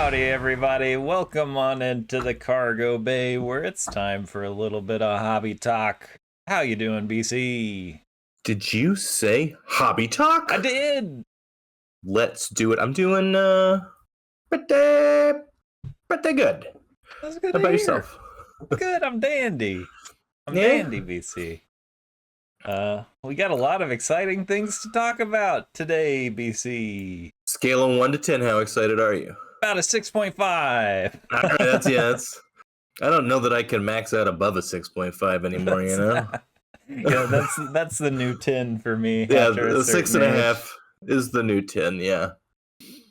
Howdy, everybody. Welcome on into the cargo bay where it's time for a little bit of hobby talk. How you doing, BC? Did you say hobby talk? I did. Let's do it. I'm doing pretty good. That's good How to about hear. yourself? Good. I'm dandy. I'm Yeah? dandy, BC. We got a lot of exciting things to talk about today, BC. Scale of 1 to 10, how excited are you? About a 6.5. All right, that's I don't know that I can max out above a 6.5 anymore, you know? Yeah, that's the new 10 for me. Yeah, after a the certain 6.5 age. is the new 10, yeah.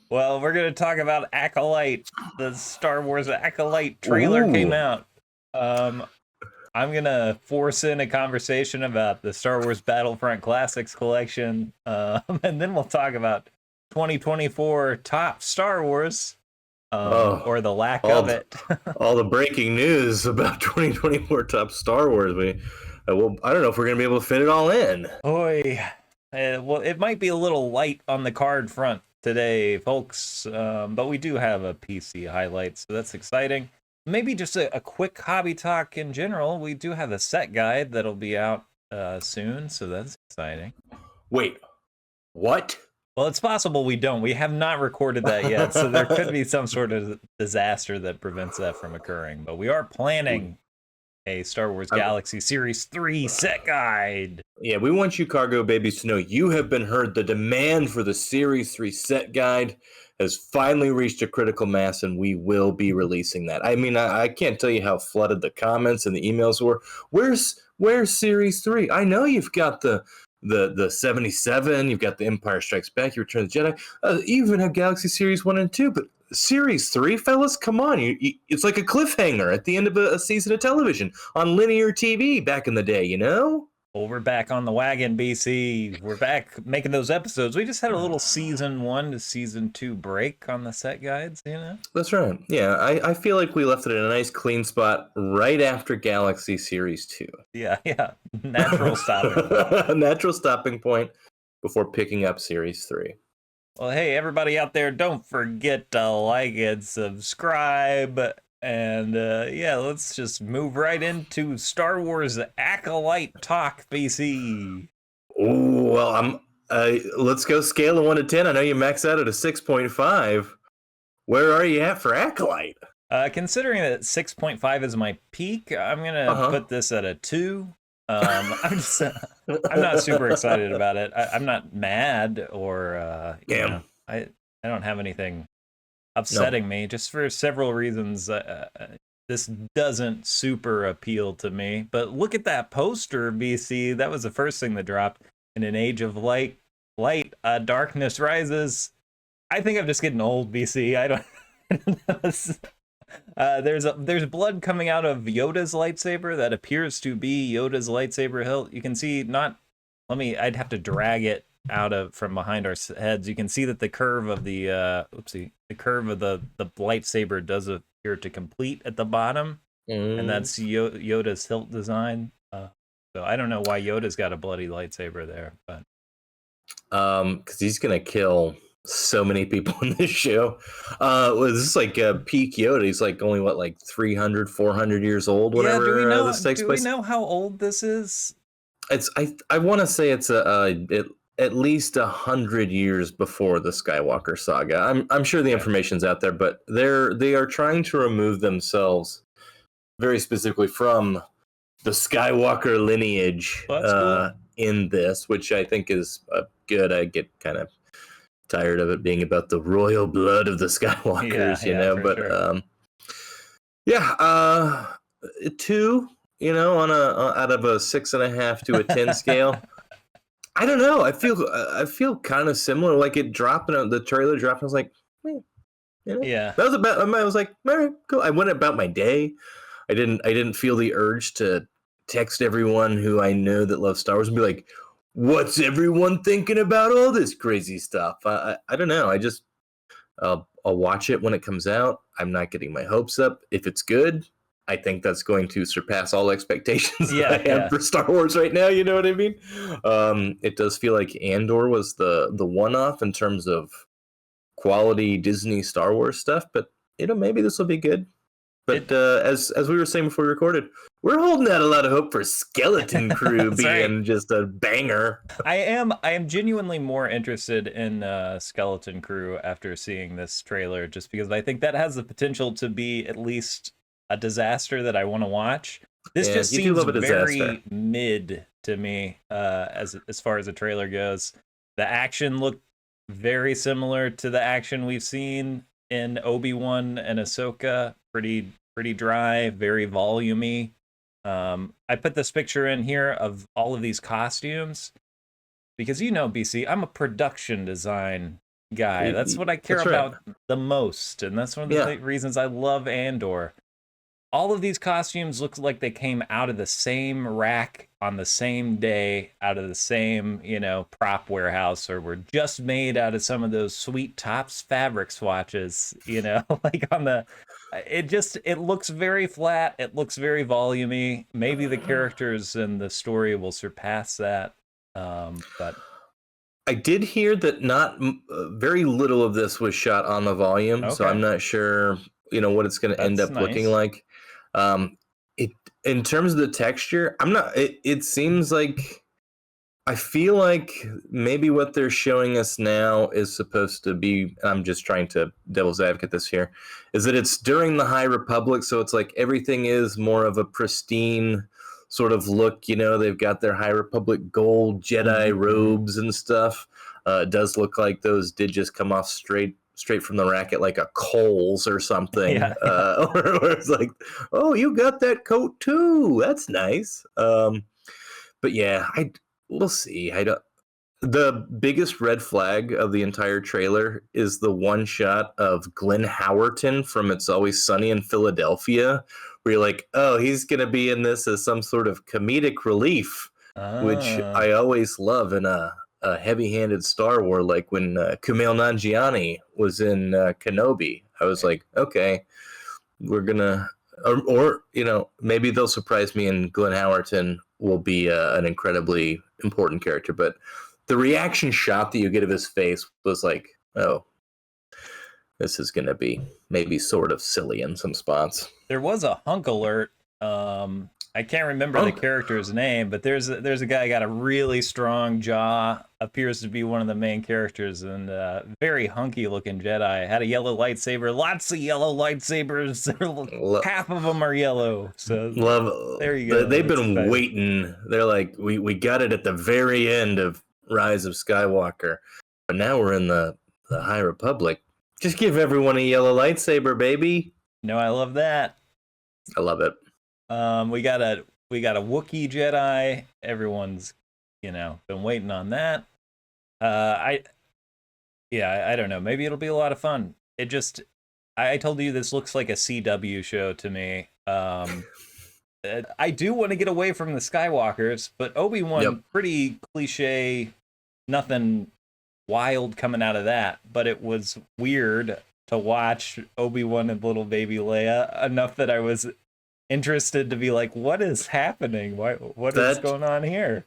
Well, we're going to talk about Acolyte. The Star Wars Acolyte trailer came Ooh. out. I'm going to force in a conversation about the Star Wars Battlefront Classics collection. And then we'll talk about 2024 top Star Wars, or the lack of it. All the breaking news about 2024 top Star Wars. I don't know if we're going to be able to fit it all in. Oy. Well, it might be a little light on the card front today, folks, but we do have a PC highlight, so that's exciting. Maybe just a quick hobby talk in general. We do have a set guide that'll be out soon, so that's exciting. Wait, what? Well, it's possible we don't. We have not recorded that yet, so there could be some sort of disaster that prevents that from occurring. But we are planning a Star Wars Galaxy Series 3 set guide. Yeah, we want you cargo babies to know you have been heard. The demand for the Series 3 set guide has finally reached a critical mass, and we will be releasing that. I mean, I can't tell you how flooded the comments and the emails were. Where's Series 3? I know you've got the 77, you've got the Empire Strikes Back, you Return of the Jedi, you even have Galaxy Series 1 and 2, but Series 3, fellas, come on. It's like a cliffhanger at the end of a season of television on linear TV back in the day, you know? Well, we're back on the wagon, BC. We're back making those episodes. We just had a little season 1 to season 2 break on the set guides, you know? That's right. Yeah, I feel like we left it in a nice clean spot right after Galaxy Series 2. Yeah. Natural stopping point. Natural stopping point before picking up Series 3. Well, hey, everybody out there, don't forget to like and subscribe. And let's just move right into Star Wars Acolyte talk, BC. Oh, well, let's go scale of 1 to 10. I know you max out at a 6.5. Where are you at for Acolyte? Considering that 6.5 is my peak, I'm gonna put this at a 2. I'm not super excited about it. I'm not mad or I don't have anything upsetting me, just for several reasons. This doesn't super appeal to me, but look at that poster, BC. That was the first thing that dropped. In an age of light, darkness rises. I think I'm just getting old, BC. I don't know. There's blood coming out of Yoda's lightsaber that appears to be Yoda's lightsaber hilt. You can see I'd have to drag it out from behind our heads. You can see that the curve of the lightsaber does appear to complete at the bottom, and that's Yoda's hilt design. So I don't know why Yoda's got a bloody lightsaber there, but because he's gonna kill so many people in this show. This is like peak Yoda. He's like only 300, 400 years old. Whatever. Yeah, This takes place. We know how old this is? It's I want to say it's at least 100 years before the Skywalker saga. I'm sure the information's out there, but they are trying to remove themselves very specifically from the Skywalker lineage Cool. in this, which I think is good. I get kind of tired of it being about the royal blood of the Skywalkers, you know. But sure. 2, you know, on out of a 6.5 to a 10 scale. I don't know. I feel kind of similar. Like it dropped, the trailer dropped. I was like, you know? Yeah. That was about. I was like, all right, cool. I went about my day. I didn't feel the urge to text everyone who I know that loves Star Wars and be like, what's everyone thinking about all this crazy stuff? I don't know. I'll watch it when it comes out. I'm not getting my hopes up. If it's good, I think that's going to surpass all expectations I have for Star Wars right now. You know what I mean? It does feel like Andor was the one-off in terms of quality Disney Star Wars stuff, but maybe this will be good. But as we were saying before we recorded, we're holding out a lot of hope for Skeleton Crew being just a banger. I am genuinely more interested in Skeleton Crew after seeing this trailer, just because I think that has the potential to be at least a disaster that I want to watch. This just seems very mid to me as far as the trailer goes. The action looked very similar to the action we've seen in Obi-Wan and Ahsoka. Pretty dry, very volumey. I put this picture in here of all of these costumes because, BC, I'm a production design guy. That's what I care about the most, and that's one of the reasons I love Andor. All of these costumes look like they came out of the same rack on the same day, out of the same, prop warehouse, or were just made out of some of those sweet Topps fabric swatches, like on the... It looks very flat. It looks very volumey. Maybe the characters and the story will surpass that. But I did hear that not very little of this was shot on the volume, so I'm not sure, what it's going to end up looking like. In terms of the texture, I'm not. It seems like, I feel like maybe what they're showing us now is supposed to be, I'm just trying to devil's advocate this here, is that it's during the High Republic, so it's like everything is more of a pristine sort of look. They've got their High Republic gold Jedi robes and stuff. It does look like those did just come off straight from the rack at like a Kohl's or something. Or it's like, oh, you got that coat too. That's nice. But yeah, we'll see. The biggest red flag of the entire trailer is the one shot of Glenn Howerton from It's Always Sunny in Philadelphia, where you're like, oh, he's going to be in this as some sort of comedic relief, which I always love in a heavy-handed Star Wars, like when Kumail Nanjiani was in Kenobi. I was like, okay, we're going to... Or, maybe they'll surprise me and Glenn Howerton will be an incredibly important character. But the reaction shot that you get of his face was like, oh, this is going to be maybe sort of silly in some spots. There was a hunk alert. I can't remember the character's name, but there's a guy got a really strong jaw, appears to be one of the main characters, and very hunky looking Jedi. Had a yellow lightsaber, lots of yellow lightsabers. Half of them are yellow. So there you go. They've been waiting. They're like, we got it at the very end of Rise of Skywalker, but now we're in the High Republic. Just give everyone a yellow lightsaber, baby. No, I love that. I love it. We got a Wookiee Jedi. Everyone's, been waiting on that. I don't know. Maybe it'll be a lot of fun. I told you this looks like a CW show to me. I do want to get away from the Skywalkers, but Obi-Wan, pretty cliche, nothing wild coming out of that. But it was weird to watch Obi-Wan and little baby Leia enough that I was interested to be like, what is happening? What is going on here?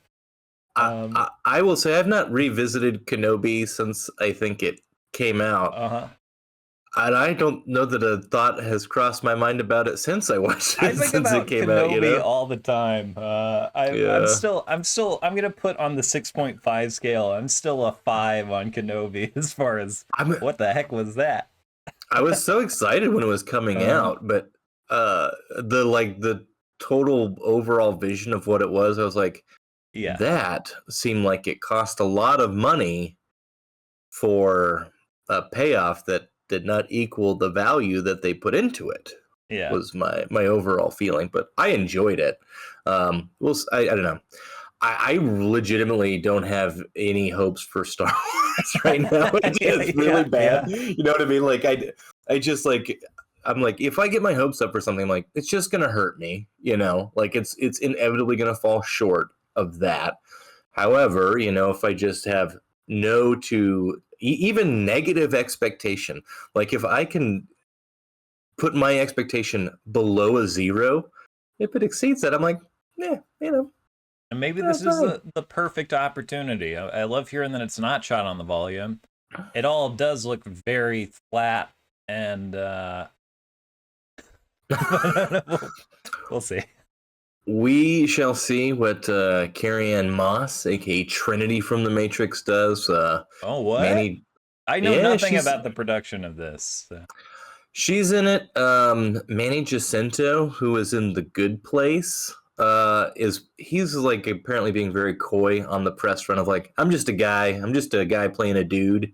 I will say I've not revisited Kenobi since I think it came out. And I don't know that a thought has crossed my mind about it since I watched it. Since it came Kenobi out, all the time. I'm gonna put on the 6.5 scale. I'm still a 5 on Kenobi as far as what the heck was that? I was so excited when it was coming out, but the total overall vision of what it was, I was like, that seemed like it cost a lot of money for a payoff that did not equal the value that they put into it. Was my overall feeling, but I enjoyed it. I don't know. I legitimately don't have any hopes for Star Wars right now. It's really bad. You know what I mean? Like I just like, I'm like, if I get my hopes up for something, like, it's just gonna hurt me, like it's inevitably gonna fall short of that. However, if I just have even negative expectation, like if I can put my expectation below a 0, if it exceeds that, I'm like, And maybe this is the perfect opportunity. I love hearing that it's not shot on the volume. It all does look very flat and We'll see. We shall see what Carrie-Anne Moss, aka Trinity from The Matrix, does. Oh, what? Manny, I know nothing about the production of this. So. She's in it. Manny Jacinto, who is in The Good Place, he's like apparently being very coy on the press front of like, I'm just a guy playing a dude.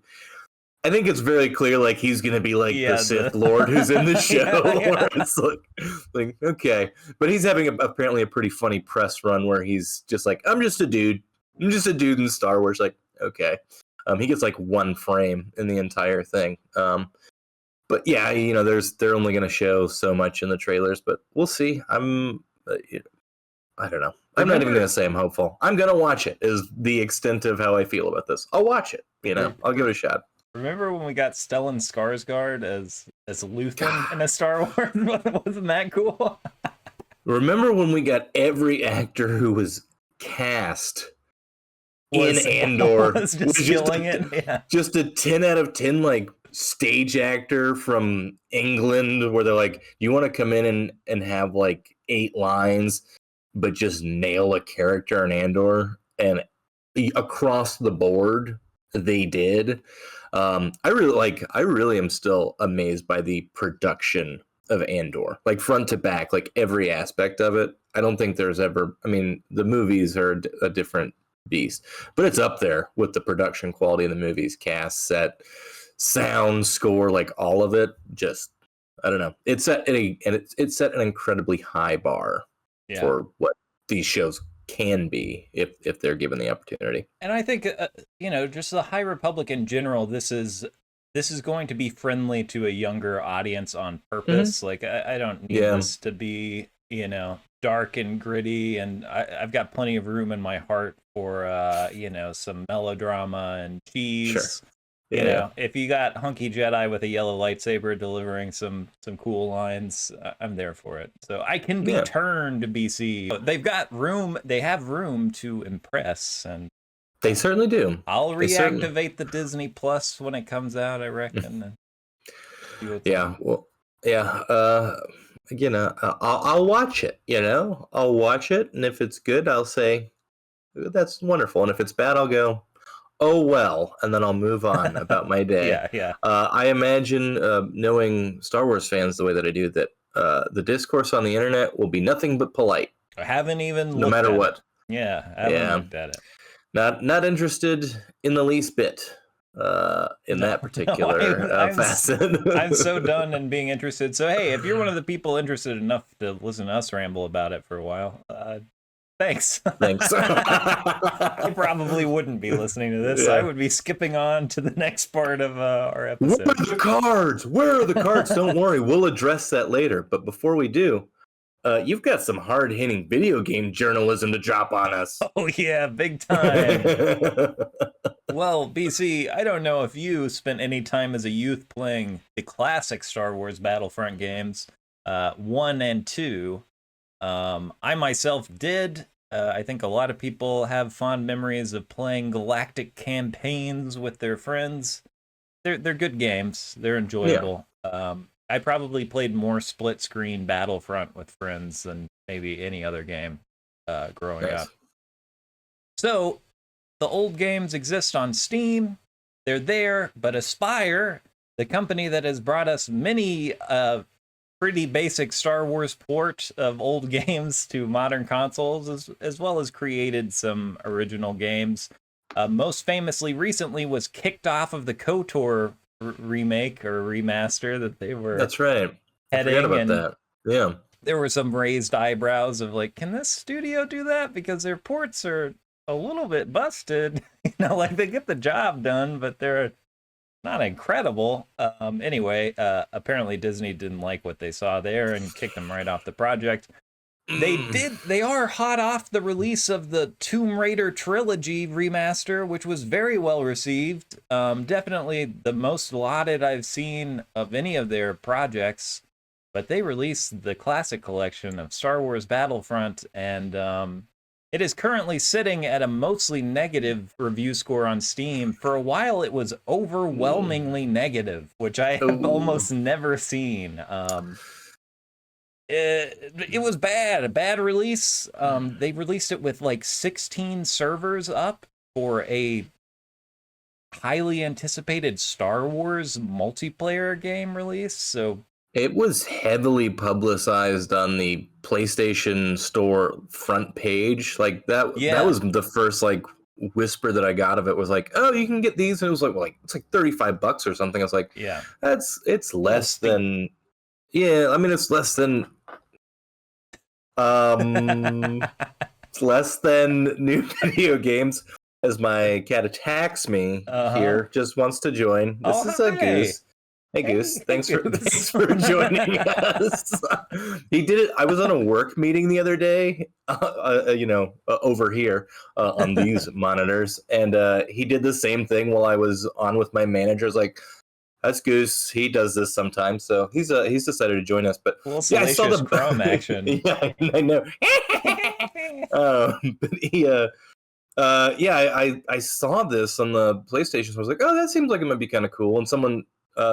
I think it's very clear like he's gonna be like the Sith Lord who's in the show. Where it's like okay, but he's having apparently a pretty funny press run where he's just like, I'm just a dude in Star Wars. Like okay, he gets like one frame in the entire thing. But yeah, they're only going to show so much in the trailers, but we'll see. I don't know. I'm not even going to say I'm hopeful. I'm going to watch it. Is the extent of how I feel about this. I'll watch it. I'll give it a shot. Remember when we got Stellan Skarsgård as Luthen in a Star Wars? Wasn't that cool? Remember when we got every actor who was cast in Andor was just killing it? Yeah. Just a 10 out of 10 like stage actor from England where they're like, you want to come in and have like 8 lines but just nail a character in Andor, and across the board they did. I really am still amazed by the production of Andor, like front to back, like every aspect of it. I don't think there's ever, I mean, the movies are a different beast, but it's up there with the production quality of the movies, cast, set, sound, score, like all of it. Just, I don't know. It's set an incredibly high bar for what these shows can be if they're given the opportunity. And I think just the High Republic in general, this is going to be friendly to a younger audience on purpose. Like I don't need this to be dark and gritty, and I've got plenty of room in my heart for some melodrama and cheese. Sure. If you got hunky Jedi with a yellow lightsaber delivering some cool lines, I'm there for it. So I can be turned, BC. They've got room. They have room to impress, and they certainly do. I'll reactivate the Disney Plus when it comes out, I reckon. Again, I'll watch it. I'll watch it, and if it's good, I'll say that's wonderful, and if it's bad, I'll go, oh well, and then I'll move on about my day. I imagine, knowing Star Wars fans the way that I do, that the discourse on the internet will be nothing but polite. I haven't even looked no matter at what. It. I haven't looked at it. Not interested in the least bit in that particular facet. I'm so done in being interested. So hey, if you're one of the people interested enough to listen to us ramble about it for a while, thanks. I probably wouldn't be listening to this. I would be skipping on to the next part of our episode. Where are the cards? Don't worry, we'll address that later. But before we do, you've got some hard-hitting video game journalism to drop on us. Oh yeah, big time. Well, BC, I don't know if you spent any time as a youth playing the classic Star Wars Battlefront games, 1 and 2. I myself did. I think a lot of people have fond memories of playing galactic campaigns with their friends. They're good games. They're enjoyable. I probably played more split screen Battlefront with friends than maybe any other game growing up. So the old games exist on Steam. They're there, but Aspyr, the company that has brought us many pretty basic Star Wars port of old games to modern consoles, as well as created some original games. Most famously recently was kicked off of the KOTOR remake or remaster that they were That's right. heading. I forgot about that. There were some raised eyebrows of like, can this studio do that? Because their ports are a little bit busted. Like they get the job done, but they're not incredible. Anyway, apparently Disney didn't like what they saw there and kicked them right off the project. They are hot off the release of the Tomb Raider trilogy remaster, which was very well received. Definitely the most lauded I've seen of any of their projects. But they released the classic collection of Star Wars Battlefront, and it is currently sitting at a mostly negative review score on Steam. For a while, it was overwhelmingly negative, which I have almost never seen. It was bad, a bad release. They released it with like 16 servers up for a highly anticipated Star Wars multiplayer game release. So it was heavily publicized on the PlayStation Store front page. Like that yeah, was the first like whisper that I got of it was like, oh, you can get these. And it was like, well, like it's like $35 or something. I was like, yeah, it's less than, yeah. I mean, it's less than, it's less than new video games. As my cat attacks me here, just wants to join. This is a Goose. Hey Goose, thanks for joining us. He did it. I was on a work meeting the other day, over here on these monitors, and he did the same thing while I was on with my manager. I was like, "That's Goose. He does this sometimes." So he's decided to join us. But yeah, I saw the Chrome action. Yeah, I know. But he. I saw this on the PlayStation. So I was like, oh, that seems like it might be kind of cool. And someone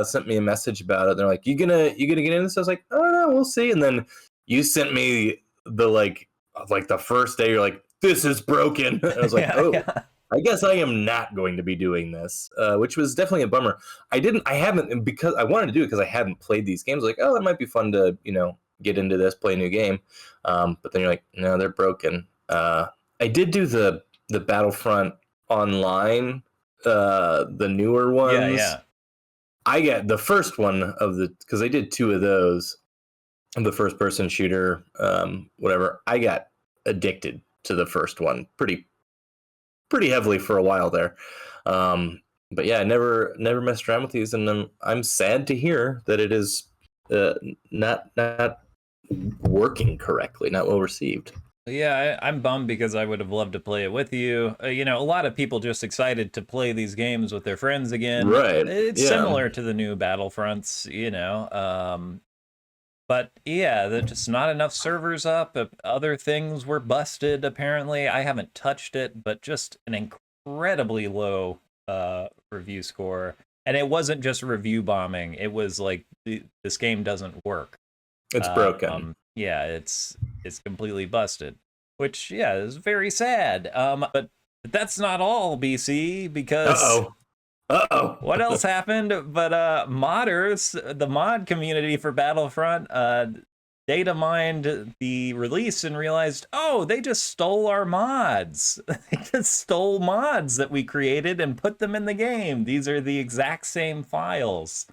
sent me a message about it. They're like, you gonna get into this? I was like, oh no, we'll see. And then you sent me the like the first day. You're like, this is broken. And I was like, I guess I am not going to be doing this, which was definitely a bummer. I haven't because I wanted to do it because I hadn't played these games. Like, oh, it might be fun to get into this, play a new game. But then you're like, no, they're broken. I did do the Battlefront Online, the newer ones. Yeah. I got the first one because I did two of those, the first person shooter, whatever. I got addicted to the first one pretty heavily for a while there. But yeah, I never messed around with these, and I'm sad to hear that it is not working correctly, not well received. Yeah, I'm bummed because I would have loved to play it with you. A lot of people just excited to play these games with their friends again. Right. It's similar to the new Battlefronts, But yeah, there's just not enough servers up. Other things were busted, apparently. I haven't touched it, but just an incredibly low review score. And it wasn't just review bombing. It was like, this game doesn't work. It's broken. Yeah, it's completely busted, which is very sad. But that's not all, BC, because what else happened? But modders, the mod community for Battlefront, data mined the release and realized, oh, they just stole our mods. They just stole mods that we created and put them in the game. These are the exact same files.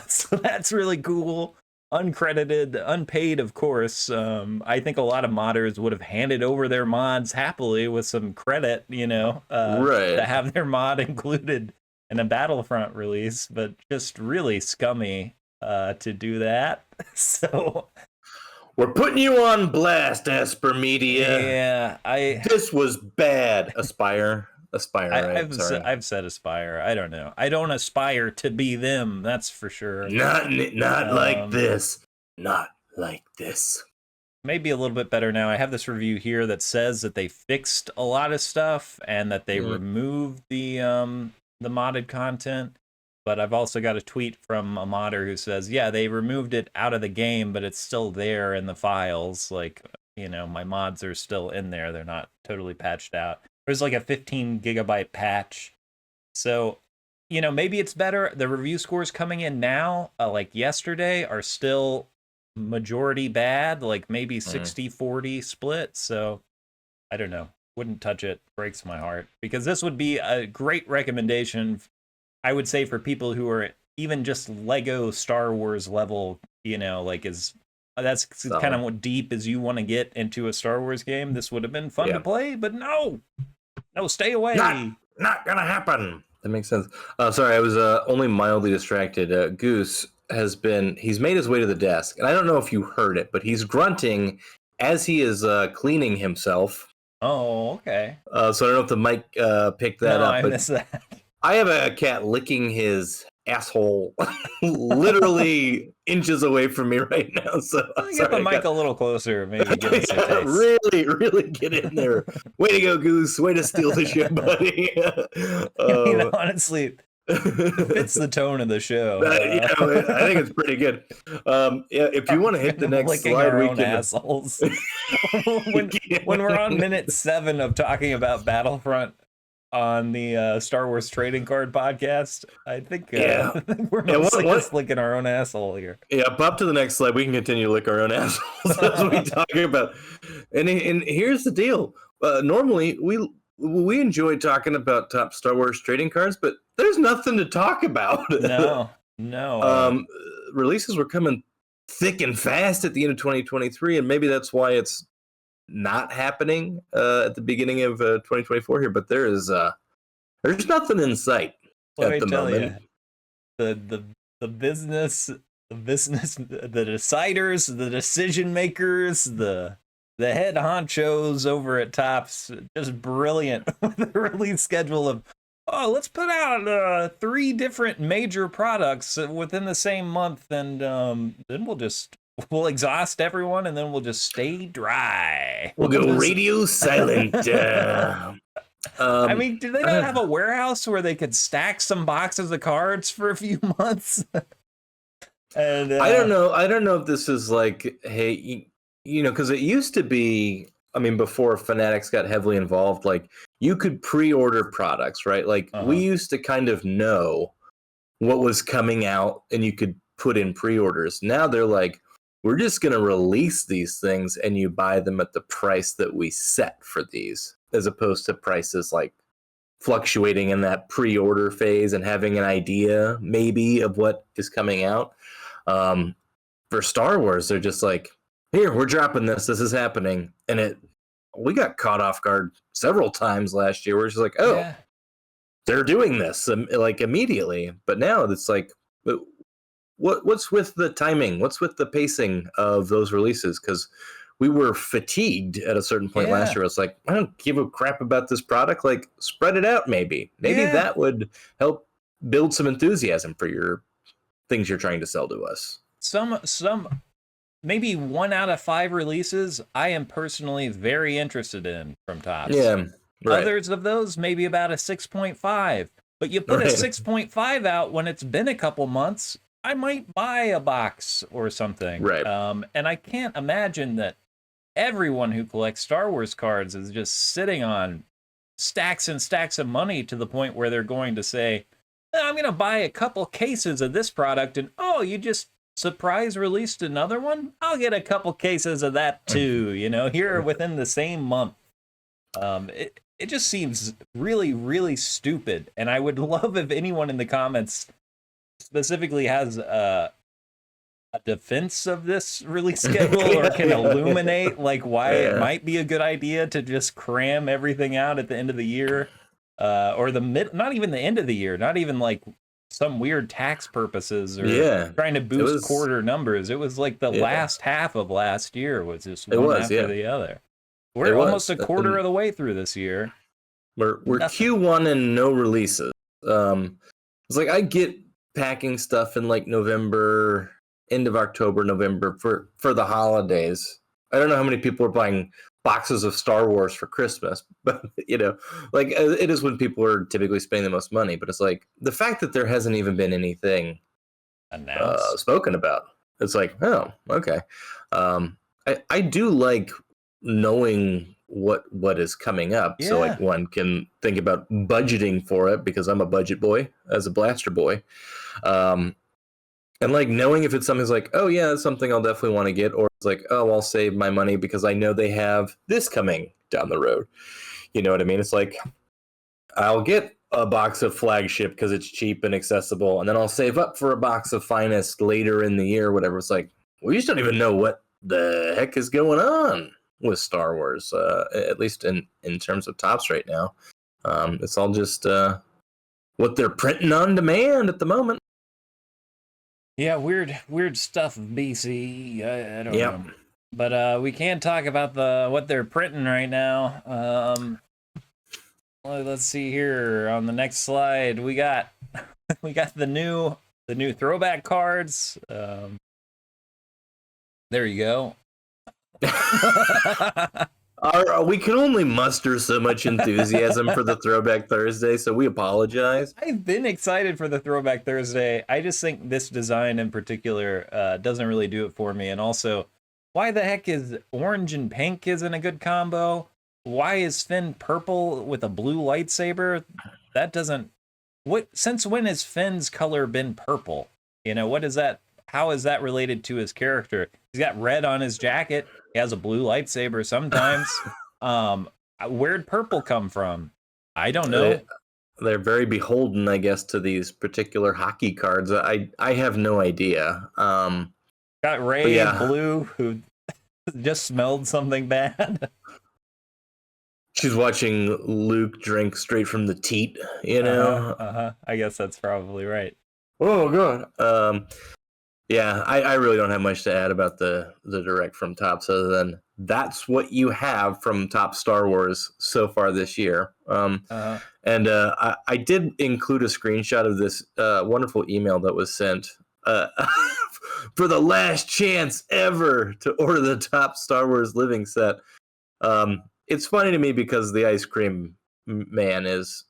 So that's really cool. Uncredited, unpaid, of course. I think a lot of modders would have handed over their mods happily with some credit, to have their mod included in a Battlefront release, but just really scummy to do that. So we're putting you on blast, Esper Media. Yeah, this was bad. Aspire, right? I've said aspire. I don't know. I don't aspire to be them. That's for sure. Not like this. Not like this. Maybe a little bit better now. I have this review here that says that they fixed a lot of stuff and that they removed the modded content. But I've also got a tweet from a modder who says, yeah, they removed it out of the game, but it's still there in the files. Like, my mods are still in there. They're not totally patched out. There's like a 15 gigabyte patch. So, maybe it's better. The review scores coming in now, like yesterday, are still majority bad, like maybe 60-40 split. So, I don't know. Wouldn't touch it. Breaks my heart. Because this would be a great recommendation, I would say, for people who are even just Lego Star Wars level, that's kind of what deep as you want to get into a Star Wars game. This would have been fun to play, but no, stay away. Not gonna happen. That makes sense. Sorry, I was only mildly distracted. Goose he's made his way to the desk, and I don't know if you heard it, but he's grunting as he is cleaning himself. Oh, okay. So I don't know if the mic picked that up. I missed that. I have a cat licking his asshole literally inches away from me right now. So get the mic a little closer, maybe give us a taste. Really get in there. Way to go, Goose. Way to steal the show, buddy. Honestly, Fits the tone of the show. I think it's pretty good. If you want to hit the next slide, we can. Assholes. when we're on minute 7 of talking about Battlefront on the Star Wars Trading Card podcast, I think we're mostly just licking our own asshole here. Yeah, pop to the next slide. We can continue to lick our own assholes as we talking about. And here's the deal. Normally, we enjoy talking about top Star Wars trading cards, but there's nothing to talk about. No. Releases were coming thick and fast at the end of 2023, and maybe that's why it's not happening at the beginning of 2024 here. But there's nothing in sight at the moment. The business, the deciders, the decision makers, the head honchos over at Topps, just brilliant with the release schedule of, let's put out 3 different major products within the same month, and then we'll exhaust everyone, and then we'll just stay dry. We'll go radio silent. I mean, do they not have a warehouse where they could stack some boxes of cards for a few months? And I don't know if this is like, hey, because it used to be, I mean, before Fanatics got heavily involved, like you could pre-order products, right? Like we used to kind of know what was coming out and you could put in pre-orders. Now they're like, we're just going to release these things and you buy them at the price that we set for these, as opposed to prices like fluctuating in that pre-order phase and having an idea maybe of what is coming out. For Star Wars, they're just like, here, we're dropping this. This is happening. And we got caught off guard several times last year. We're just like, they're doing this like immediately. But now it's like, what's with the timing? What's with the pacing of those releases? Because we were fatigued at a certain point last year. It's like, I don't give a crap about this product. Like, spread it out maybe. Maybe that would help build some enthusiasm for your things you're trying to sell to us. Some maybe 1 out of 5 releases I am personally very interested in from Topps. Yeah. Right. Others of those, maybe about a 6.5. But you put a 6.5 out when it's been a couple months, I might buy a box or something. Right. And I can't imagine that everyone who collects Star Wars cards is just sitting on stacks and stacks of money to the point where they're going to say, I'm going to buy a couple cases of this product, and you just surprise released another one? I'll get a couple cases of that too, here within the same month. It just seems really, really stupid. And I would love if anyone in the comments specifically has a defense of this release schedule or can illuminate like why it might be a good idea to just cram everything out at the end of the year, or not even the end of the year, not even like some weird tax purposes or trying to boost quarter numbers. It was like the last half of last year was just one after the other. We're almost a quarter of the way through this year. We're Q1 and no releases. It's like I get packing stuff in like November, end of October, November for the holidays. I don't know how many people are buying boxes of Star Wars for Christmas, but like it is when people are typically spending the most money. But it's like the fact that there hasn't even been anything spoken about. It's like, oh, okay. I do like knowing what is coming up, so like one can think about budgeting for it, because I'm a budget boy as a blaster boy. And like knowing if it's something like, oh yeah, that's something I'll definitely want to get, or it's like, oh, I'll save my money because I know they have this coming down the road. You know what I mean? It's like, I'll get a box of Flagship because it's cheap and accessible, and then I'll save up for a box of Finest later in the year, whatever. It's like, we just don't even know what the heck is going on with Star Wars, at least in terms of Topps right now. It's all just what they're printing on demand at the moment. Yeah, weird stuff, BC. I don't know. But we can talk about what they're printing right now. Let's see here on the next slide. We got the new throwback cards. There you go. We can only muster so much enthusiasm for the Throwback Thursday, so we apologize. I've been excited for the Throwback Thursday. I just think this design in particular doesn't really do it for me. And also, why the heck is orange and pink isn't a good combo? Why is Finn purple with a blue lightsaber? That doesn't... Since when has Finn's color been purple? You know, what is that? How is that related to his character? He's got red on his jacket. He has a blue lightsaber sometimes. Where'd purple come from? I don't know. They're very beholden, I guess, to these particular hockey cards. I have no idea. Got Ray Blue, who just smelled something bad. She's watching Luke drink straight from the teat, you know? I guess that's probably right. Oh, God. Yeah, I really don't have much to add about the direct from Topps other than that's what you have from Top Star Wars so far this year. And I did include a screenshot of this wonderful email that was sent for the last chance ever to order the Top Star Wars living set. It's funny to me because the Ice Cream Man is,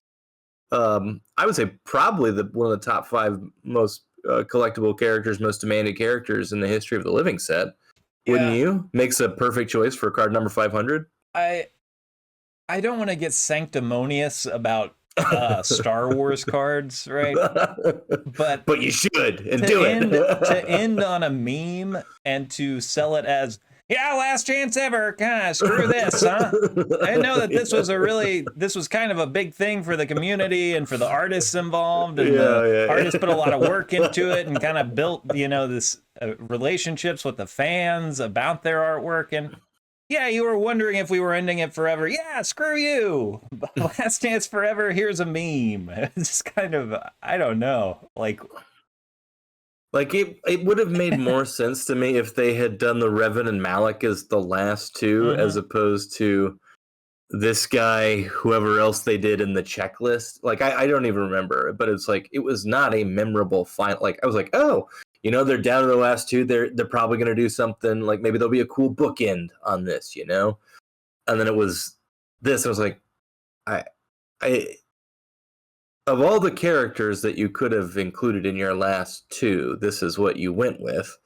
I would say, probably one of the top 5 most collectible characters, most demanded characters in the history of the living set. Wouldn't you? Makes a perfect choice for card number 500. I don't want to get sanctimonious about Star Wars cards, right? But you should and do it. To end on a meme and to sell it as, yeah, last chance ever. God, screw this, huh? I know that this was kind of a big thing for the community and for the artists involved, and artists put a lot of work into it and kind of built, this relationships with the fans about their artwork. And yeah, you were wondering if we were ending it forever. Yeah, screw you. Last chance forever. Here's a meme. It's just kind of, I don't know, Like it would have made more sense to me if they had done the Revan and Malik as the last two, as opposed to this guy, whoever else they did in the checklist. Like I don't even remember, but it's like it was not a memorable final. Like I was like, oh, they're down to the last two. They're probably gonna do something. Like maybe there'll be a cool bookend on this, And then it was this. I was like, I. Of all the characters that you could have included in your last two, this is what you went with.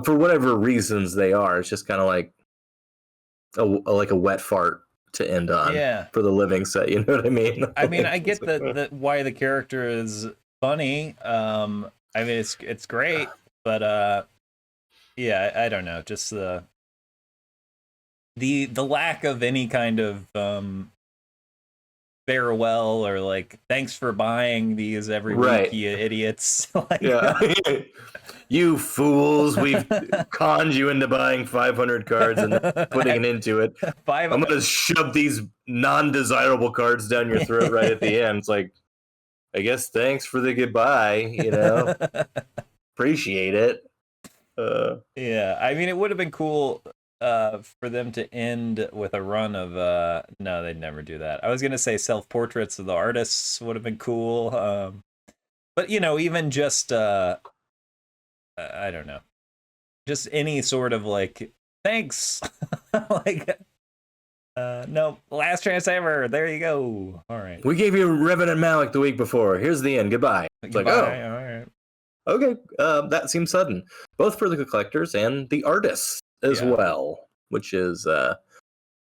For whatever reasons they are, it's just kind of like a wet fart to end on for the living set. You know what I mean? I mean, I get that why the character is funny. I mean, it's great, but I don't know. Just the lack of any kind of farewell or like thanks for buying these every week, you idiots. You fools, we've conned you into buying 500 cards and putting it into it. I'm gonna shove these non-desirable cards down your throat right at the end. It's like, I guess thanks for the goodbye, appreciate it. I mean, it would have been cool for them to end with a run of no, they'd never do that. I was gonna say self-portraits of the artists would have been cool, but even just I don't know, just any sort of like thanks. No, last chance ever, there you go. All right, we gave you Revan and Malik the week before, here's the end, goodbye. It's goodbye. Like, oh, all right, okay, that seems sudden, both for the collectors and the artists as well, which is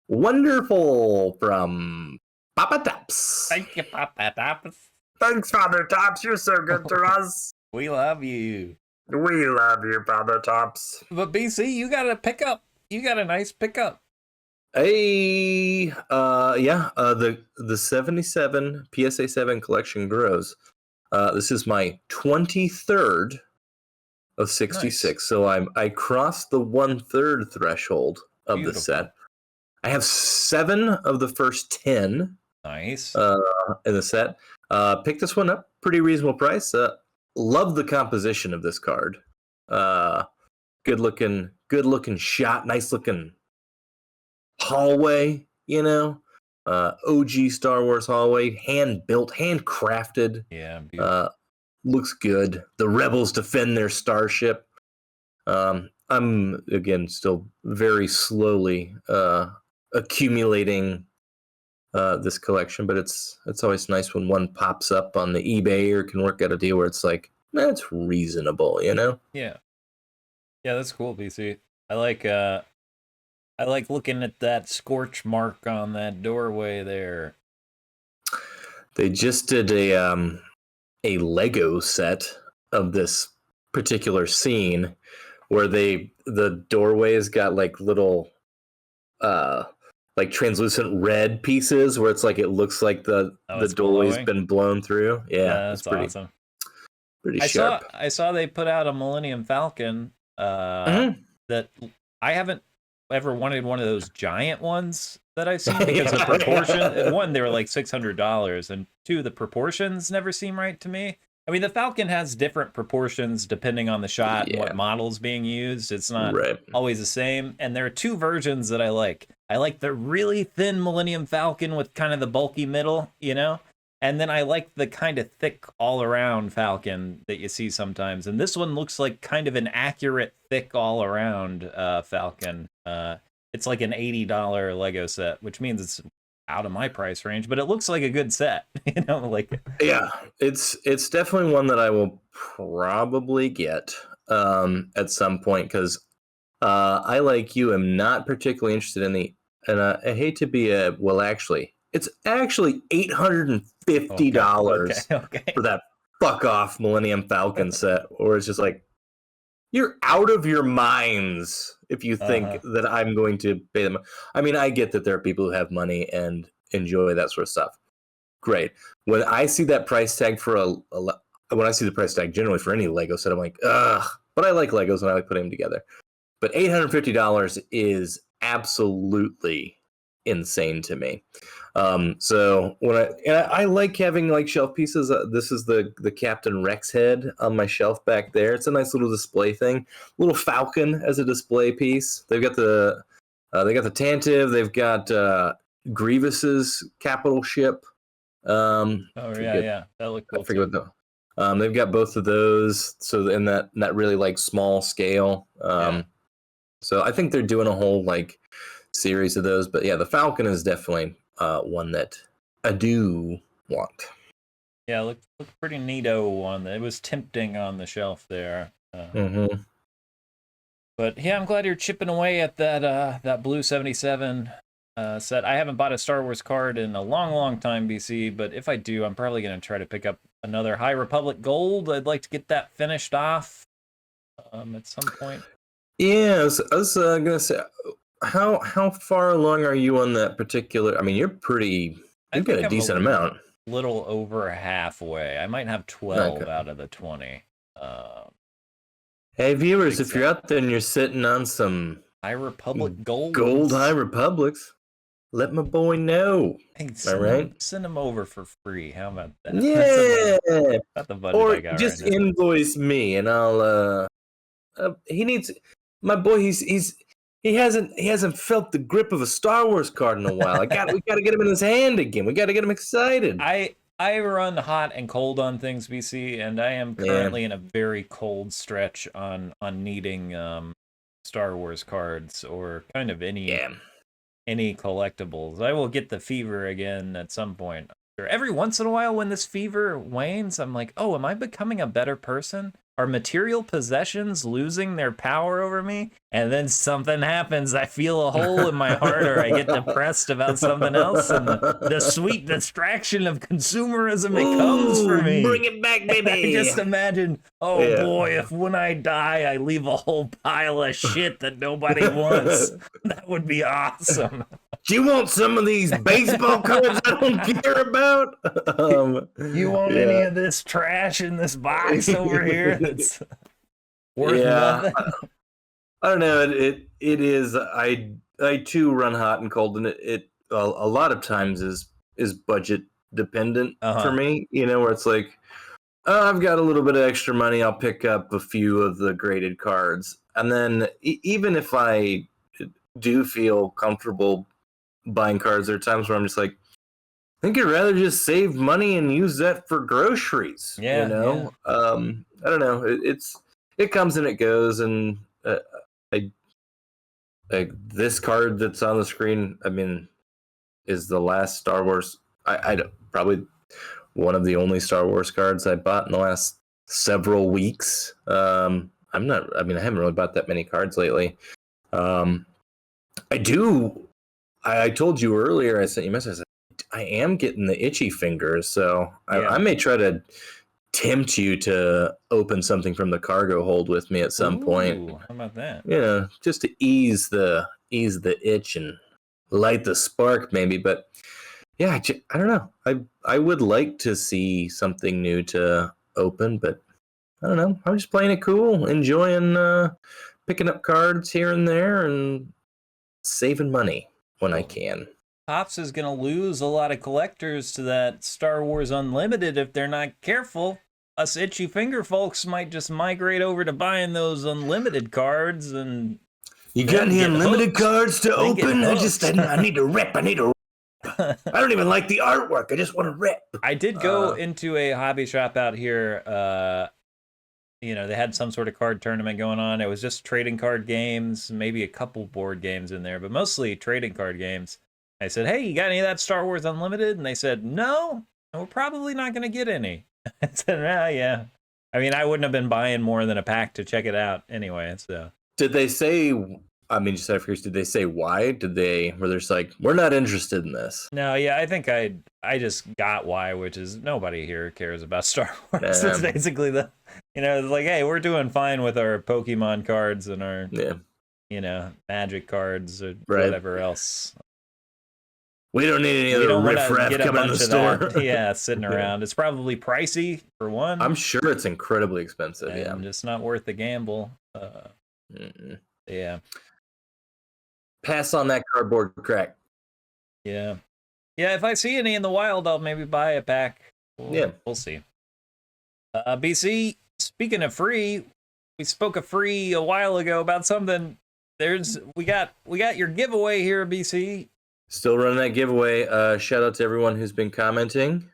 wonderful from Papa Topps. Thank you, Papa Topps. Thanks, Father Topps. You're so good to us. We love you. We love you, Father Topps. But BC, you got a pickup. You got a nice pickup. Hey, the 77 PSA 7 collection grows. This is my 23rd of 66. Nice. So I crossed the 1/3 threshold of the set. I have 7 of the first 10. Nice. In the set. Picked this one up, pretty reasonable price. Love the composition of this card. Good looking shot, nice looking hallway, OG Star Wars hallway, hand built, hand crafted. Yeah, beautiful. Looks good. The rebels defend their starship. I'm again still very slowly accumulating this collection, but it's always nice when one pops up on the eBay or can work out a deal where it's like, that's reasonable, you know? Yeah. Yeah, that's cool, BC. I like looking at that scorch mark on that doorway there. They just did a Lego set of this particular scene where the doorway's got like little like translucent red pieces where it's like it looks like the doorway's been blown through. Yeah, that's pretty awesome. Pretty sharp. I saw they put out a Millennium Falcon that I haven't ever wanted one of those giant ones that I've seen because of proportion. One, they were like $600, and two, the proportions never seem right to me. I mean, the Falcon has different proportions depending on the shot and what model's being used. It's not always the same. And there are two versions that I like. I like the really thin Millennium Falcon with kind of the bulky middle, you know? And then I like the kind of thick all-around Falcon that you see sometimes. And this one looks like kind of an accurate, thick all-around Falcon. It's like an $80 Lego set, which means it's out of my price range, but it looks like a good set. You know, like it's definitely one that I will probably get at some point because I, like you, am not particularly interested in and I hate to be it's actually $850 for that fuck off Millennium Falcon set, or it's just like, you're out of your minds if you think that I'm going to pay them. I mean, I get that there are people who have money and enjoy that sort of stuff. Great. When I see that price tag for when I see the price tag generally for any Lego set, I'm like, ugh. But I like Legos and I like putting them together. But $850 is absolutely insane to me. So when I like having like shelf pieces. This is the Captain Rex head on my shelf back there. It's a nice little display thing. Little Falcon as a display piece. They've got the Tantive. They've got Grievous's capital ship. That looked cool. I forget what they've got both of those. So in that really like small scale. So I think they're doing a whole like series of those. But yeah, the Falcon is definitely one that I do want. Yeah, looked pretty neato one. It was tempting on the shelf there. But yeah, I'm glad you're chipping away at that blue 77 set. I haven't bought a Star Wars card in a long time, BC, but if I do, I'm probably going to try to pick up another High Republic Gold. I'd like to get that finished off at some point. Yeah, I was going to say, how far along are you on that particular? I mean, you've got a decent amount. Little over halfway. I might have 12 out of the 20. Hey, viewers, if you're out there and you're sitting on some High Republic Gold High Republics, let my boy know. Hey, send them over for free. How about that? Yeah. That's the budget or I got just right now. Invoice me, and I'll. He needs my boy. He hasn't felt the grip of a Star Wars card in a while. We got to get him in his hand again. We got to get him excited. I run hot and cold on things, BC, and I am currently in a very cold stretch on needing Star Wars cards or kind of any collectibles. I will get the fever again at some point. Every once in a while when this fever wanes, I'm like, oh, am I becoming a better person? Are material possessions losing their power over me? And then something happens. I feel a hole in my heart, or I get depressed about something else, and the sweet distraction of consumerism comes for me. Bring it back, baby. I just imagine, boy, if when I die, I leave a whole pile of shit that nobody wants. That would be awesome. Do you want some of these baseball cards I don't care about? You want any of this trash in this box over here that's worth nothing? I don't know. It is. I too run hot and cold, and it a lot of times is budget dependent for me. You know, where it's like, I've got a little bit of extra money, I'll pick up a few of the graded cards, and then even if I do feel comfortable buying cards, there are times where I'm just like, I think I'd rather just save money and use that for groceries. I don't know. It comes and it goes, and Like this card that's on the screen, I mean, is the last Star Wars. I probably one of the only Star Wars cards I bought in the last several weeks. I'm not. I mean, I haven't really bought that many cards lately. I do. I told you earlier. I sent you a message. I am getting the itchy fingers, so I may try to tempt you to open something from the cargo hold with me at some point. How about that? Yeah, just to ease the itch and light the spark, maybe. But yeah, I don't know. I would like to see something new to open, but I don't know. I'm just playing it cool, enjoying picking up cards here and there, and saving money when I can. Topps is going to lose a lot of collectors to that Star Wars Unlimited if they're not careful. Us itchy finger folks might just migrate over to buying those unlimited cards and. You got any unlimited cards to open? I need to rip. I don't even like the artwork. I just want to rip. I did go into a hobby shop out here. They had some sort of card tournament going on. It was just trading card games, maybe a couple board games in there, but mostly trading card games. I said, hey, you got any of that Star Wars Unlimited? And they said, no, we're probably not going to get any. I said, yeah. I mean, I wouldn't have been buying more than a pack to check it out anyway. So did they say, I mean, just out of curiosity, did they say why? Were they just like, we're not interested in this? No, yeah, I think I just got why, which is nobody here cares about Star Wars. It's basically it's like, hey, we're doing fine with our Pokemon cards and our, Magic cards or whatever else. We don't need any other riffraff coming in the store. Sitting around. It's probably pricey for one. I'm sure it's incredibly expensive. And just not worth the gamble. Yeah. Pass on that cardboard crack. Yeah. Yeah, if I see any in the wild, I'll maybe buy a pack. We'll see. BC, speaking of free, we spoke of free a while ago about something. We got your giveaway here, BC. Still running that giveaway. Shout out to everyone who's been commenting.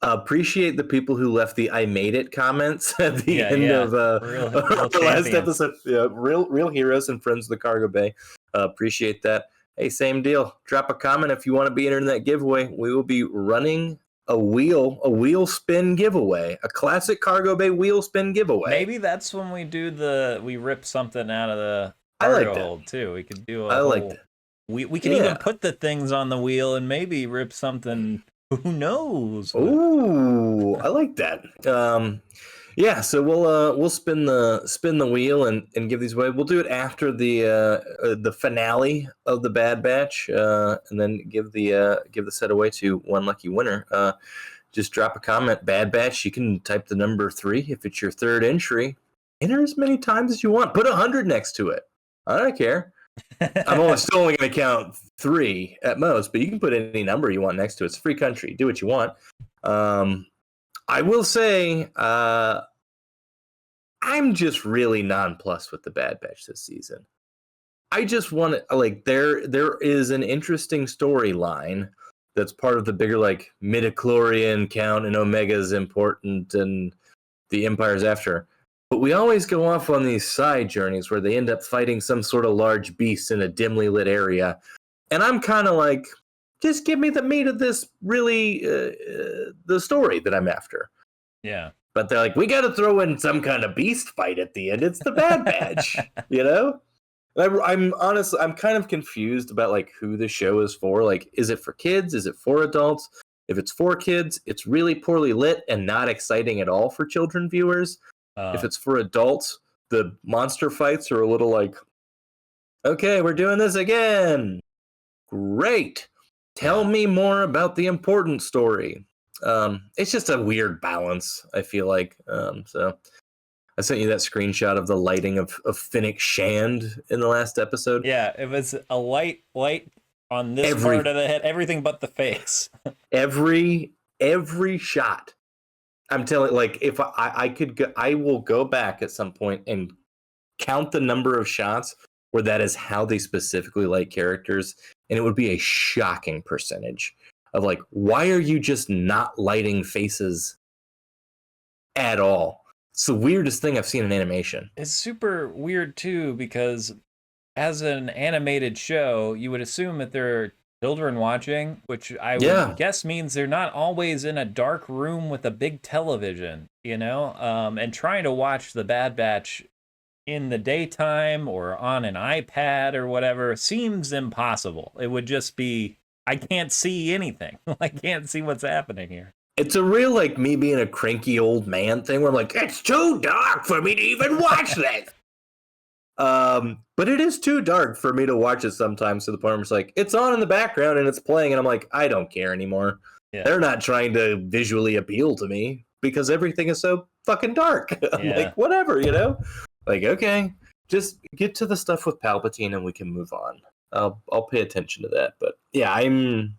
Appreciate the people who left the "I made it" comments at the end of the last episode. Yeah, real heroes and friends of the Cargo Bay. Appreciate that. Hey, same deal. Drop a comment if you want to be entered in that giveaway. We will be running a wheel spin giveaway, a classic Cargo Bay wheel spin giveaway. Maybe that's when we rip something out of the cargo hold too. We could do that. We can even put the things on the wheel and maybe rip something. Who knows? Ooh, I like that. So we'll spin the wheel and give these away. We'll do it after the finale of the Bad Batch, and then give the set away to one lucky winner. Just drop a comment, Bad Batch. You can type the number 3 if it's your third entry. Enter as many times as you want. Put 100 next to it. I don't care. I'm still only going to count 3 at most, but you can put any number you want next to it. It's a free country. Do what you want. I will say I'm just really nonplussed with the Bad Batch this season. I just want to, there is an interesting storyline that's part of the bigger, midichlorian count and Omega is important and the Empire's after. But we always go off on these side journeys where they end up fighting some sort of large beast in a dimly lit area. And I'm kind of like, just give me the meat of this, really, the story that I'm after. Yeah. But they're like, we got to throw in some kind of beast fight at the end. It's the Bad Batch, I'm honestly, I'm kind of confused about, who the show is for. Is it for kids? Is it for adults? If it's for kids, it's really poorly lit and not exciting at all for children viewers. If it's for adults, the monster fights are a little okay, we're doing this again. Great. Tell me more about the important story. It's just a weird balance, I feel like. So I sent you that screenshot of the lighting of Finnick Shand in the last episode. Yeah, it was a light on this part of the head, everything but the face. every shot. I'm telling, if I could go, I will go back at some point and count the number of shots where that is how they specifically light characters, and it would be a shocking percentage of why are you just not lighting faces at all? It's the weirdest thing I've seen in animation. It's super weird too, because as an animated show, you would assume that there are children watching, which I would guess means they're not always in a dark room with a big television, and trying to watch The Bad Batch in the daytime or on an iPad or whatever seems impossible. It would just be, I can't see anything. I can't see what's happening here. It's a real, like, me being a cranky old man thing where I'm like, it's too dark for me to even watch this. But it is too dark for me to watch it sometimes, to the point where it's like, it's on in the background and it's playing, and I'm like, I don't care anymore. Yeah. They're not trying to visually appeal to me because everything is so fucking dark. I'm like, whatever, Like, okay, just get to the stuff with Palpatine and we can move on. I'll pay attention to that. But yeah, I don't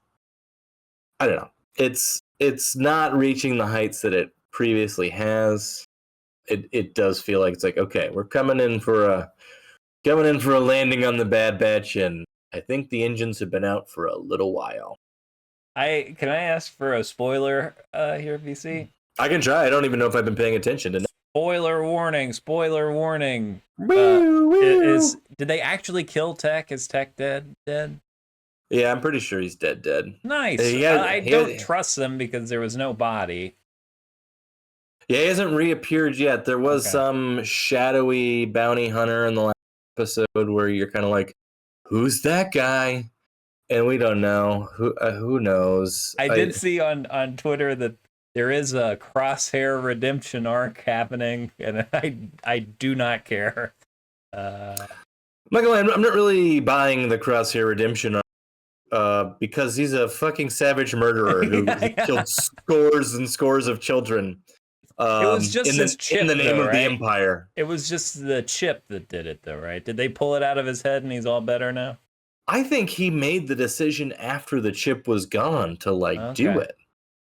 know. It's not reaching the heights that it previously has. It does feel like it's like, okay, we're coming in for a landing on the Bad Batch, and I think the engines have been out for a little while. Can I ask for a spoiler here, VC? I can try. I don't even know if I've been paying attention to. Spoiler warning! Spoiler warning! Did they actually kill Tech? Is Tech dead? Yeah, I'm pretty sure he's dead. Nice. I don't trust them because there was no body. Yeah, he hasn't reappeared yet. There was some shadowy bounty hunter in the last episode where you're kind of like, who's that guy? And we don't know. Who knows? I did see on Twitter that there is a Crosshair redemption arc happening, and I do not care. Michael, I'm not really buying the Crosshair redemption arc because he's a fucking savage murderer who killed scores and scores of children. It was just in the name of the Empire. It was just the chip that did it, though, right? Did they pull it out of his head and he's all better now? I think he made the decision after the chip was gone to do it.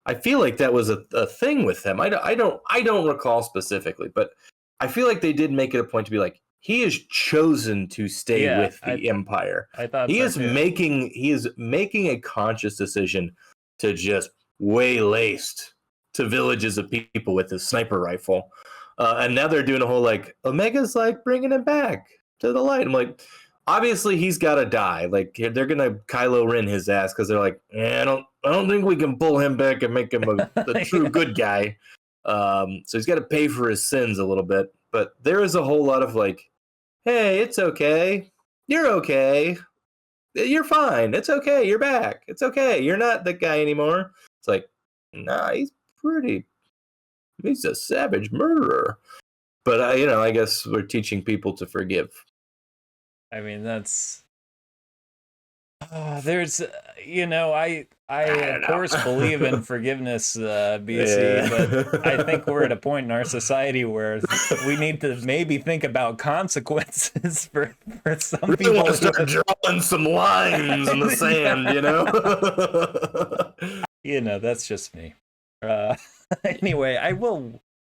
I feel like that was a thing with him. I don't recall specifically, but I feel like they did make it a point to be like, he has chosen to stay with the Empire. I thought he is making a conscious decision to just waylaced to villages of people with his sniper rifle, and now they're doing a whole like Omega's like bringing him back to the light. I'm like, obviously he's got to die. Like they're gonna Kylo Ren his ass because they're like, I don't think we can pull him back and make him a true good guy. So he's got to pay for his sins a little bit. But there is a whole lot of like, hey, it's okay, you're okay, you're fine, it's okay, you're back, it's okay, you're not that guy anymore. It's like, nah, he's a savage murderer. But I guess we're teaching people to forgive. I mean, that's there's I of course believe in forgiveness, BC, but I think we're at a point in our society where we need to maybe think about consequences for some really people. Want to start drawing some lines in the sand, That's just me. Anyway,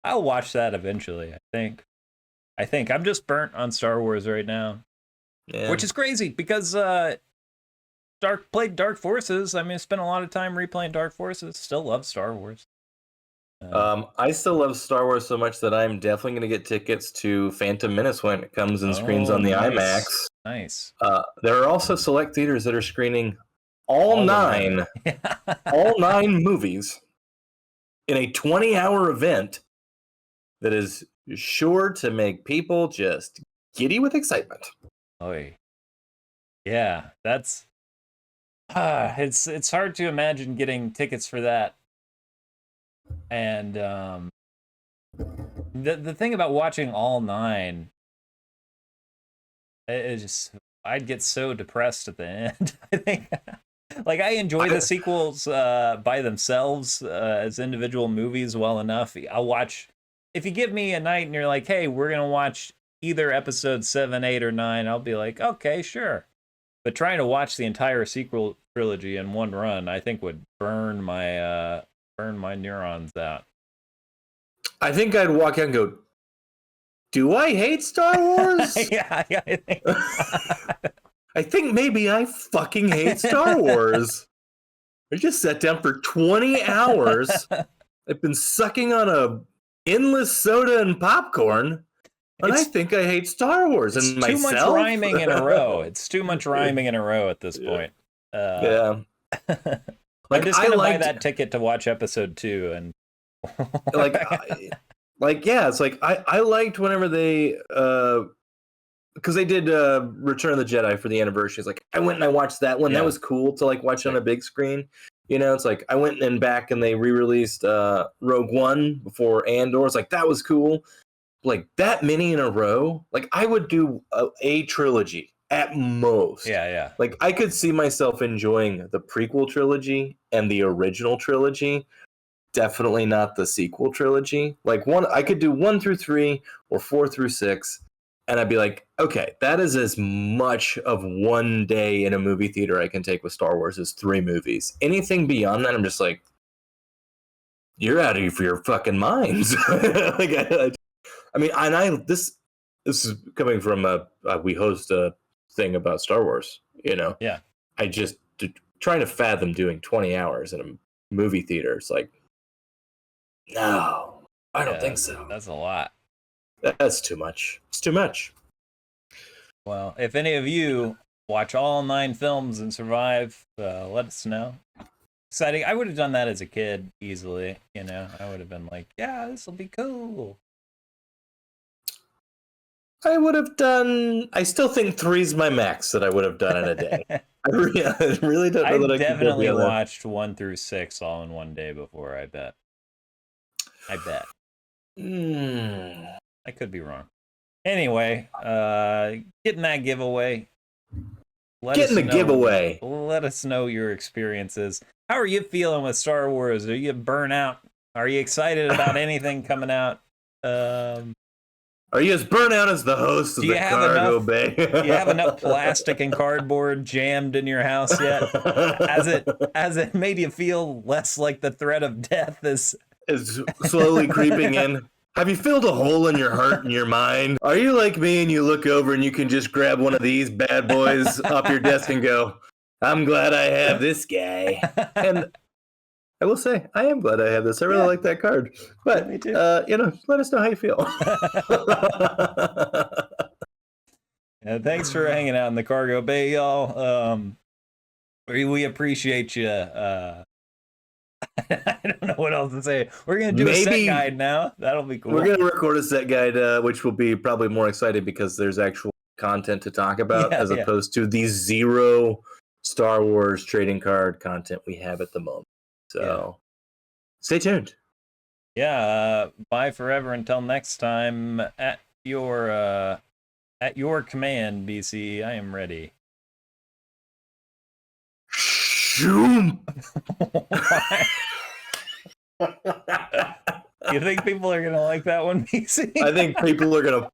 I'll watch that eventually. I think I'm just burnt on Star Wars right now, which is crazy because played Dark Forces. I mean, I spent a lot of time replaying Dark Forces. Still love Star Wars. I still love Star Wars so much that I'm definitely going to get tickets to Phantom Menace when it comes and screens on the IMAX. Nice. There are also select theaters that are screening all 9 movies in a 20-hour event that is sure to make people just giddy with excitement. Oy. Yeah, that's it's hard to imagine getting tickets for that. And the thing about watching all 9 is just I'd get so depressed at the end. I think like I enjoy the sequels by themselves as individual movies well enough. I'll watch if you give me a night and you're like, hey, we're gonna watch either episode 7, 8, or 9, I'll be like, okay, sure. But trying to watch the entire sequel trilogy in one run, I think would burn my neurons out. I think I'd walk out and go, do I hate Star Wars? Yeah, I think. I think maybe I fucking hate Star Wars. I just sat down for 20 hours. I've been sucking on a endless soda and popcorn. And I think I hate Star Wars and myself. Too much rhyming in a row. It's too much rhyming in a row at this point. Yeah. I'm just gonna buy that ticket to watch episode 2 and yeah, it's like I liked whenever they because they did Return of the Jedi for the anniversary. It's like I went and I watched that one. Yeah. That was cool to like watch on a big screen. You know, it's like I went and back and they re-released Rogue One before Andor. It's like that was cool. Like that many in a row, like I would do a trilogy at most. Yeah. Like I could see myself enjoying the prequel trilogy and the original trilogy. Definitely not the sequel trilogy. Like I could do 1 through 3 or 4 through 6, and I'd be like, okay, that is as much of one day in a movie theater I can take with Star Wars as 3 movies. Anything beyond that, I'm just like, you're out of your fucking minds. This is coming from we host a thing about Star Wars, you know. Yeah. I just trying to fathom doing 20 hours in a movie theater. It's like, no, I don't think so. That's a lot. That's too much. It's too much. Well, if any of you watch all 9 films and survive, let us know. Exciting. I would have done that as a kid easily, you know. I would have been like, yeah, this will be cool. I would have done. I still think 3's my max that I would have done in a day. I really don't know that I definitely watched 1 through 6 all in one day before. I bet. I could be wrong. Anyway, getting that giveaway. Let us know your experiences. How are you feeling with Star Wars? Are you burnt out? Are you excited about anything coming out? Are you as burnt out as the host of the Cargo Bay? Do you have enough plastic and cardboard jammed in your house yet? Has it made you feel less like the threat of death is slowly creeping in? Have you filled a hole in your heart and your mind? Are you like me and you look over and you can just grab one of these bad boys off your desk and go, I'm glad I have this guy. And I will say, I am glad I have this. I really like that card. But, me too. Let us know how you feel. Thanks for hanging out in the Cargo Bay, y'all. We appreciate you. I don't know what else to say. We're going to do a set guide now. That'll be cool. We're going to record a set guide, which will be probably more exciting because there's actual content to talk about as opposed to the 0 Star Wars trading card content we have at the moment. So stay tuned. Yeah. Bye forever until next time. At your command, BC. I am ready. Shoom. You think people are gonna like that one, BC? I think people are gonna